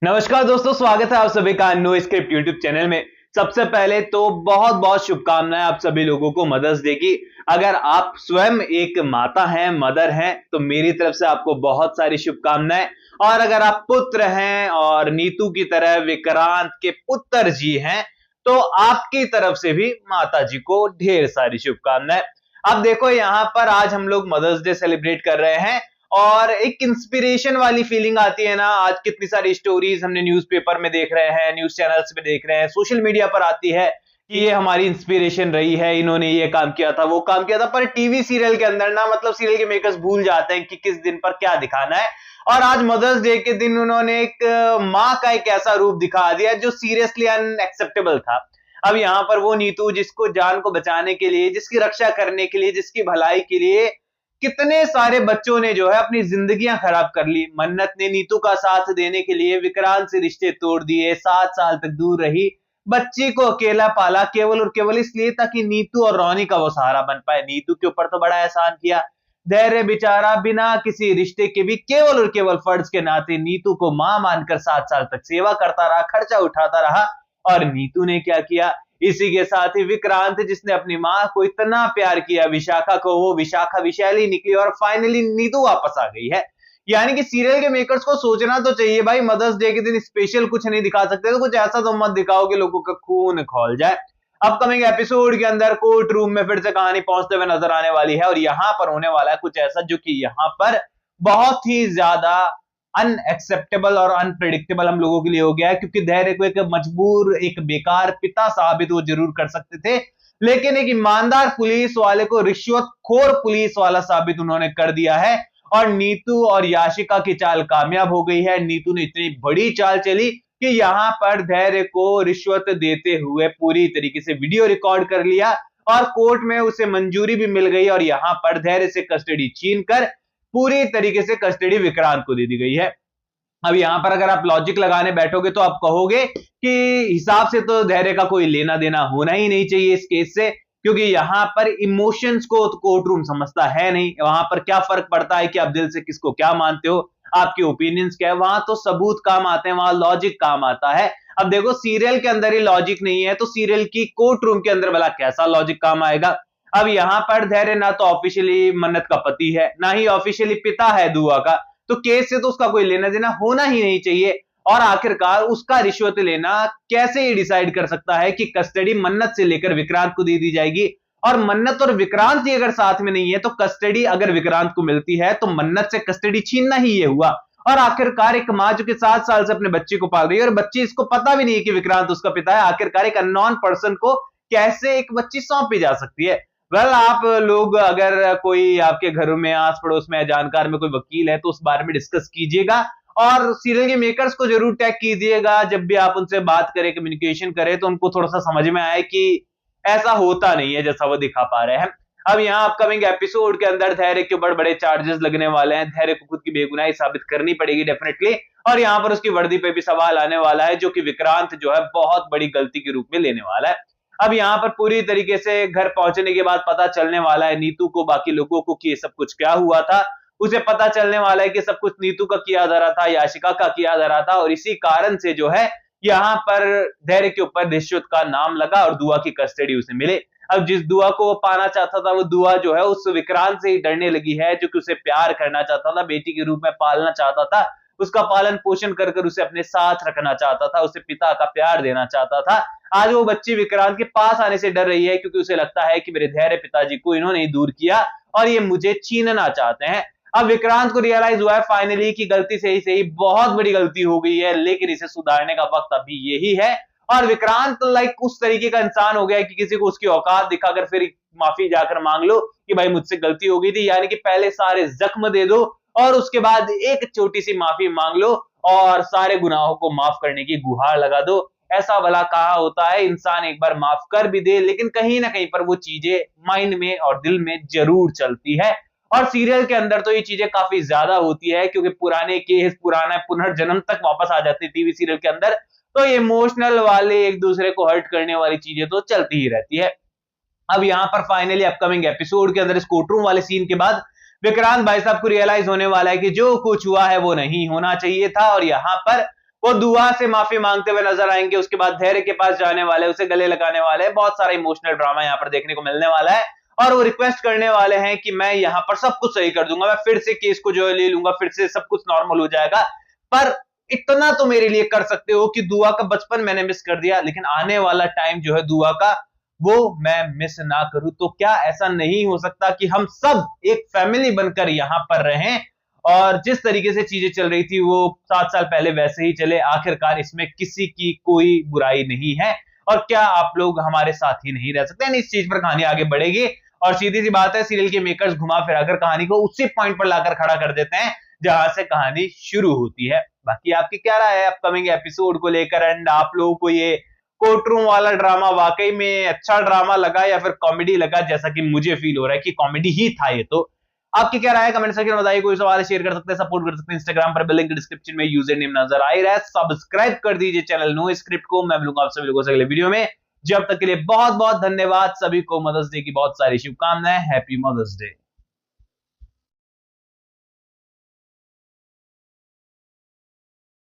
नमस्कार दोस्तों, स्वागत है आप सभी का नो स्क्रिप्ट यूट्यूब चैनल में। सबसे पहले तो बहुत बहुत शुभकामनाएं आप सभी लोगों को मदर्स डे की। अगर आप स्वयं एक माता हैं, मदर हैं, तो मेरी तरफ से आपको बहुत सारी शुभकामनाएं। और अगर आप पुत्र हैं और नीतू की तरह विक्रांत के पुत्र जी हैं, तो आपकी तरफ से भी माता जी को ढेर सारी शुभकामनाएं। अब देखो, यहाँ पर आज हम लोग मदर्स डे सेलिब्रेट कर रहे हैं और एक इंस्पिरेशन वाली फीलिंग आती है ना। आज कितनी सारी स्टोरीज हमने न्यूज़पेपर में देख रहे हैं, न्यूज़ चैनल्स में देख रहे हैं, सोशल मीडिया पर आती है कि ये हमारी इंस्पिरेशन रही है, इन्होंने ये काम किया था, वो काम किया था। पर टीवी सीरियल के अंदर ना, मतलब सीरियल के मेकर्स भूल जाते हैं कि किस दिन पर क्या दिखाना है। और आज मदर्स डे के दिन उन्होंने एक माँ का एक ऐसा रूप दिखा दिया जो सीरियसली अनएक्सेप्टेबल था। अब यहाँ पर वो नीतू जिसको जान को बचाने के लिए, जिसकी रक्षा करने के लिए, जिसकी भलाई के लिए कितने सारे बच्चों ने जो है अपनी जिंदगियां खराब कर ली। मन्नत ने नीतू का साथ देने के लिए विक्रांत से रिश्ते तोड़ दिए, 7 साल तक दूर रही, बच्ची को अकेला पाला केवल और केवल इसलिए ताकि नीतू और रोनी का वो सहारा बन पाए। नीतू के ऊपर तो बड़ा एहसान किया, धैर्य बेचारा बिना किसी रिश्ते के भी केवल और केवल फर्ज के नाते नीतू को मां मानकर 7 साल तक सेवा करता रहा, खर्चा उठाता रहा। और नीतू ने क्या किया, इसी के साथ ही विक्रांत जिसने अपनी मां को इतना प्यार किया विशाखा को, वो विशाखा विशैली निकली और फाइनली नीतू वापस आ गई है। यानी कि सीरियल के मेकर्स को सोचना तो चाहिए भाई, मदर्स डे के दिन स्पेशल कुछ नहीं दिखा सकते तो कुछ ऐसा तो मत दिखाओ कि लोगों का खून खौल जाए। अपकमिंग एपिसोड के अंदर कोर्ट रूम में फिर से कहानी पहुंचते हुए नजर आने वाली है और यहाँ पर होने वाला है कुछ ऐसा जो कि यहाँ पर बहुत ही ज्यादा अनएक्सेप्टेबल और अनप्रेडिक्टेबल हम लोगों के लिए हो गया है। क्योंकि धैर्य को एक मजबूर, एक बेकार पिता साबित वो जरूर कर सकते थे, लेकिन एक ईमानदार पुलिस वाले को रिश्वतखोर पुलिस वाला साबित उन्होंने कर दिया है। और नीतू और याशिका की चाल कामयाब हो गई है। नीतू ने इतनी बड़ी चाल चली कि यहाँ पर धैर्य को रिश्वत देते हुए पूरी तरीके से वीडियो रिकॉर्ड कर लिया और कोर्ट में उसे मंजूरी भी मिल गई और यहाँ पर धैर्य से कस्टडी छीनकर पूरी तरीके से कस्टडी विक्रांत को दे दी गई है। अब यहाँ पर अगर आप लॉजिक लगाने बैठोगे तो आप कहोगे कि हिसाब से तो धैर्य का कोई लेना देना होना ही नहीं चाहिए इस केस से, क्योंकि यहाँ पर इमोशंस को तो कोर्ट रूम समझता है नहीं। वहां पर क्या फर्क पड़ता है कि आप दिल से किसको क्या मानते हो, आपके ओपिनियंस क्या है। वहां तो सबूत काम आते हैं, वहां लॉजिक काम आता है। अब देखो, सीरियल के अंदर ही लॉजिक नहीं है तो सीरियल की कोर्ट रूम के अंदर भला कैसा लॉजिक काम आएगा। अब यहाँ पर धैर्य ना तो ऑफिशियली मन्नत का पति है, ना ही ऑफिशियली पिता है दुआ का, तो केस से तो उसका कोई लेना देना होना ही नहीं चाहिए। और आखिरकार उसका रिश्वत लेना कैसे ये डिसाइड कर सकता है कि कस्टडी मन्नत से लेकर विक्रांत को दे दी जाएगी। और मन्नत और विक्रांत ही अगर साथ में नहीं है तो कस्टडी अगर विक्रांत को मिलती है तो मन्नत से कस्टडी छीनना ही ये हुआ। और आखिरकार एक मां जो कि 7 साल से अपने बच्चे को पाल रही है और बच्ची इसको पता भी नहीं है कि विक्रांत उसका पिता है, आखिरकार एक अननोन पर्सन को कैसे एक बच्ची सौंपी जा सकती है। आप लोग अगर कोई आपके घरों में आस पड़ोस में जानकार में कोई वकील है तो उस बारे में डिस्कस कीजिएगा और सीरियल के मेकर्स को जरूर टैग कीजिएगा। जब भी आप उनसे बात करें, कम्युनिकेशन करें, तो उनको थोड़ा सा समझ में आए कि ऐसा होता नहीं है जैसा वो दिखा पा रहे हैं। अब यहाँ अपकमिंग एपिसोड के अंदर धैर्य के ऊपर बड़े चार्जेस लगने वाले हैं। धैर्य को खुद की बेगुनाही साबित करनी पड़ेगी डेफिनेटली। और यहाँ पर उसकी वर्दी पे भी सवाल आने वाला है जो कि विक्रांत जो है बहुत बड़ी गलती के रूप में लेने वाला है। अब यहाँ पर पूरी तरीके से घर पहुंचने के बाद पता चलने वाला है नीतू को, बाकी लोगों को, कि ये सब कुछ क्या हुआ था। उसे पता चलने वाला है कि सब कुछ नीतू का किया जा रहा था, याशिका का किया जा रहा था और इसी कारण से जो है यहाँ पर धैर्य के ऊपर रिश्वत का नाम लगा और दुआ की कस्टडी उसे मिले। अब जिस दुआ को वो पाना चाहता था वो दुआ जो है उस विक्रांत से ही डरने लगी है, जो कि उसे प्यार करना चाहता था, बेटी के रूप में पालना चाहता था, उसका पालन पोषण कर कर उसे अपने साथ रखना चाहता था, उसे पिता का प्यार देना चाहता था। आज वो बच्ची विक्रांत के पास आने से डर रही है क्योंकि उसे लगता है कि मेरे धैर्य पिताजी को इन्होंने ही दूर किया और ये मुझे छीनना चाहते हैं। अब विक्रांत को रियलाइज हुआ है फाइनली कि गलती से ही बहुत बड़ी गलती हो गई है, लेकिन इसे सुधारने का वक्त अभी यही है। और विक्रांत लाइक उस तरीके का इंसान हो गया है कि किसी को उसकी औकात दिखाकर फिर माफी जाकर मांग लो कि भाई मुझसे गलती हो गई थी, यानी कि पहले सारे जख्म दे दो और उसके बाद एक छोटी सी माफी मांग लो और सारे गुनाहों को माफ करने की गुहार लगा दो। ऐसा भला कहा होता है, इंसान एक बार माफ कर भी दे लेकिन कहीं ना कहीं पर वो चीजें माइंड में और दिल में जरूर चलती है। और सीरियल के अंदर तो ये चीजें काफी ज्यादा होती है क्योंकि पुराने केस, पुराना पुनर्जन्म तक वापस आ जाती है टीवी सीरियल के अंदर, तो इमोशनल वाले एक दूसरे को हर्ट करने वाली चीजें तो चलती ही रहती है। अब यहाँ पर फाइनली अपकमिंग एपिसोड के अंदर इस कोर्टरूम वाले सीन के बाद विक्रांत भाई साहब को रियलाइज होने वाला है कि जो कुछ हुआ है वो नहीं होना चाहिए था और यहाँ पर वो दुआ से माफी मांगते हुए नजर आएंगे, उसके बाद धैर्य के पास जाने वाले, उसे गले लगाने वाले, बहुत सारा इमोशनल ड्रामा यहाँ पर देखने को मिलने वाला है। और वो रिक्वेस्ट करने वाले हैं कि मैं यहाँ पर सब कुछ सही कर दूंगा, मैं फिर से केस को जो है ले लूंगा, फिर से सब कुछ नॉर्मल हो जाएगा, पर इतना तो मेरे लिए कर सकते हो कि दुआ का बचपन मैंने मिस कर दिया, लेकिन आने वाला टाइम जो है दुआ का वो मैं मिस ना करूं। तो क्या ऐसा नहीं हो सकता कि हम सब एक फैमिली बनकर यहां पर रहें और जिस तरीके से चीजें चल रही थी वो 7 साल पहले वैसे ही चले, आखिरकार इसमें किसी की कोई बुराई नहीं है। और क्या आप लोग हमारे साथ ही नहीं रह सकते? इस चीज पर कहानी आगे बढ़ेगी और सीधी सी बात है, सीरियल के मेकर्स घुमा फिराकर कहानी को उसी पॉइंट पर लाकर खड़ा कर देते हैं जहां से कहानी शुरू होती है। बाकी आपकी क्या राय है अपकमिंग एपिसोड को लेकर, एंड आप लोगों को ये कोर्ट रूम वाला ड्रामा वाकई में अच्छा ड्रामा लगा या फिर कॉमेडी लगा, जैसा कि मुझे फील हो रहा है कि कॉमेडी ही था ये। तो आपकी क्या राय है कमेंट सेक्शन में बताइए, कोई सवाल शेयर कर सकते हैं, सपोर्ट कर सकते हैं इंस्टाग्राम पर, लिंक डिस्क्रिप्शन में यूजर नेम नजर आ ही रहा है। सब्सक्राइब कर दीजिए चैनल नो स्क्रिप्ट को। मैं मिलूंगा आप सभी लोगों से अगले वीडियो में। जब तक के लिए बहुत बहुत धन्यवाद, सभी को मदर्स डे की बहुत सारी शुभकामनाएं। Happy mother's day.